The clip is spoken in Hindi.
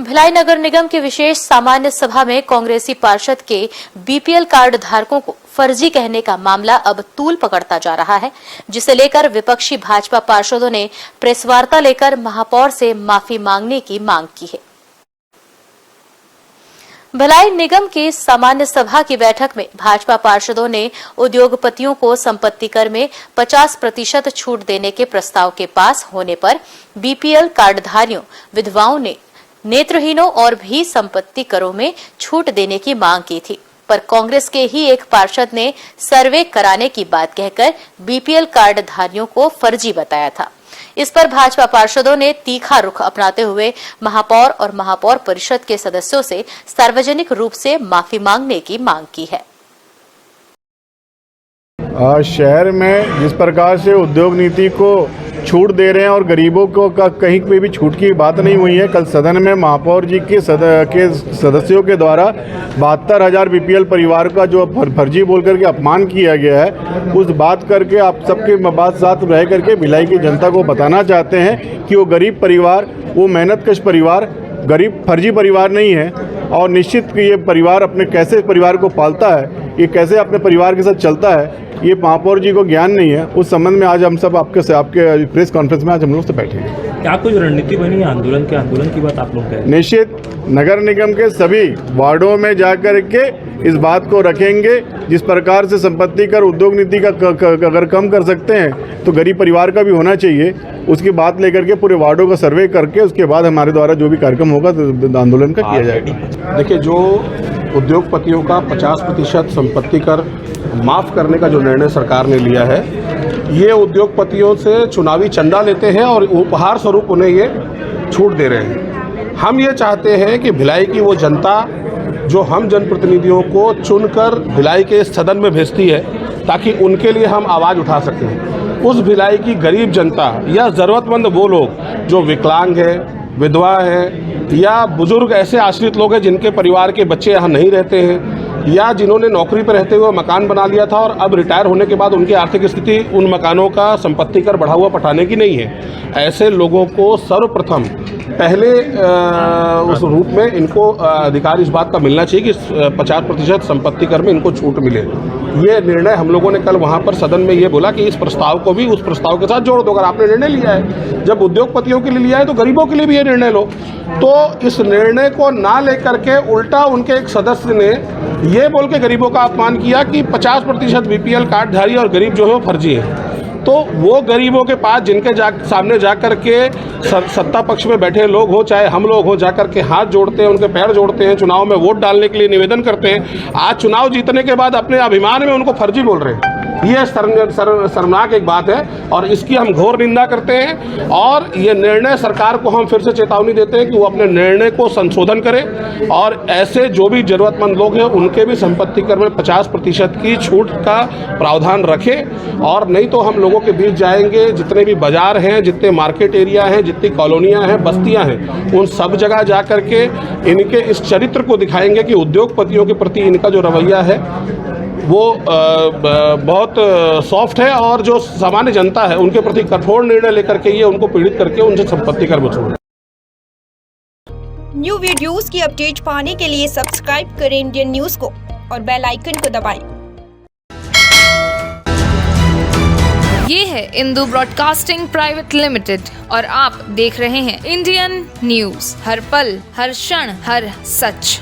भिलाई नगर निगम की विशेष सामान्य सभा में कांग्रेसी पार्षद के बीपीएल कार्ड धारकों को फर्जी कहने का मामला अब तूल पकड़ता जा रहा है, जिसे लेकर विपक्षी भाजपा पार्षदों ने प्रेस वार्ता लेकर महापौर से माफी मांगने की मांग की है। भिलाई निगम की सामान्य सभा की बैठक में भाजपा पार्षदों ने उद्योगपतियों को संपत्ति कर में 50% छूट देने के प्रस्ताव के पास होने पर बीपीएल कार्डधारियों, विधवाओं ने नेत्रहीनों और भी संपत्ति करों में छूट देने की मांग की थी, पर कांग्रेस के ही एक पार्षद ने सर्वे कराने की बात कहकर बीपीएल कार्डधारियों को फर्जी बताया था। इस पर भाजपा पार्षदों ने तीखा रुख अपनाते हुए महापौर और महापौर परिषद के सदस्यों से सार्वजनिक रूप से माफी मांगने की मांग की है। शहर में जिस प्रकार से उद्योग नीति को छूट दे रहे हैं और गरीबों को कहीं पे भी छूट की बात नहीं हुई है। कल सदन में महापौर जी के सदस्यों के द्वारा 72,000 बीपीएल परिवार का जो फर्जी बोल करके अपमान किया गया है, उस बात करके आप सबके बात साथ रह करके भिलाई की जनता को बताना चाहते हैं कि वो गरीब परिवार, वो मेहनतकश परिवार, गरीब फर्जी परिवार नहीं है। और निश्चित कि ये परिवार अपने कैसे परिवार को पालता है, ये कैसे अपने परिवार के साथ चलता है, ये महापौर जी को ज्ञान नहीं है। उस संबंध में आज हम सब आपके प्रेस कॉन्फ्रेंस में आज हम लोग से बैठे हैं। क्या कोई रणनीति बनी है आंदोलन की बात आप लोग कह रहे हैं? निश्चित नगर निगम के सभी वार्डों में जाकर के इस बात को रखेंगे। जिस प्रकार से संपत्ति कर उद्योग नीति का अगर कम कर सकते हैं तो गरीब परिवार का भी होना चाहिए। उसकी बात लेकर के पूरे वार्डों का सर्वे करके उसके बाद हमारे द्वारा जो भी कार्यक्रम होगा आंदोलन का किया जाएगा। देखिए, जो उद्योगपतियों का 50% संपत्ति कर माफ़ करने का जो निर्णय सरकार ने लिया है, ये उद्योगपतियों से चुनावी चंदा लेते हैं और उपहार स्वरूप उन्हें ये छूट दे रहे हैं। हम ये चाहते हैं कि भिलाई की वो जनता जो हम जनप्रतिनिधियों को चुनकर भिलाई के सदन में भेजती है ताकि उनके लिए हम आवाज़ उठा सकें, उस भिलाई की गरीब जनता या ज़रूरतमंद वो लोग जो विकलांग है, विधवा है या बुजुर्ग ऐसे आश्रित लोग हैं जिनके परिवार के बच्चे यहाँ नहीं रहते हैं या जिन्होंने नौकरी पर रहते हुए मकान बना लिया था और अब रिटायर होने के बाद उनकी आर्थिक स्थिति उन मकानों का संपत्ति कर बढ़ा हुआ पटाने की नहीं है, ऐसे लोगों को सर्वप्रथम पहले उस रूप में इनको अधिकार इस बात का मिलना चाहिए कि 50% संपत्ति कर में इनको छूट मिले। ये निर्णय हम लोगों ने कल वहाँ पर सदन में ये बोला कि इस प्रस्ताव को भी उस प्रस्ताव के साथ जोड़ दो। अगर आपने निर्णय लिया है, जब उद्योगपतियों के लिए लिया है तो गरीबों के लिए भी ये निर्णय लो। तो इस निर्णय को ना लेकर के उल्टा उनके एक सदस्य ने ये बोल के गरीबों का अपमान किया कि 50% बीपीएल कार्डधारी और गरीब जो है वो फर्जी है। तो वो गरीबों के पास जिनके सामने जाकर के सत्ता पक्ष में बैठे लोग हो चाहे हम लोग हो, जाकर के हाथ जोड़ते हैं, उनके पैर जोड़ते हैं, चुनाव में वोट डालने के लिए निवेदन करते हैं, आज चुनाव जीतने के बाद अपने अभिमान में उनको फर्जी बोल रहे हैं। ये शर्मनाक एक बात है और इसकी हम घोर निंदा करते हैं। और ये निर्णय सरकार को हम फिर से चेतावनी देते हैं कि वो अपने निर्णय को संशोधन करें और ऐसे जो भी जरूरतमंद लोग हैं उनके भी संपत्ति कर में 50% की छूट का प्रावधान रखें। और नहीं तो हम लोगों के बीच जाएंगे, जितने भी बाजार हैं, जितने मार्केट एरिया हैं, जितनी कॉलोनियाँ हैं, बस्तियाँ हैं, उन सब जगह जा कर के इनके इस चरित्र को दिखाएंगे कि उद्योगपतियों के प्रति इनका जो रवैया है वो बहुत सॉफ्ट है और जो सामान्य जनता है उनके प्रति कठोर निर्णय लेकर के ये उनको पीड़ित करके उनसे संपत्ति कर वसूल। न्यू वीडियोस की अपडेट पाने के लिए सब्सक्राइब करें इंडियन न्यूज को और बेल आइकन को दबाएं। ये है इंदू ब्रॉडकास्टिंग प्राइवेट लिमिटेड और आप देख रहे हैं इंडियन न्यूज, हर पल, हर क्षण, हर सच।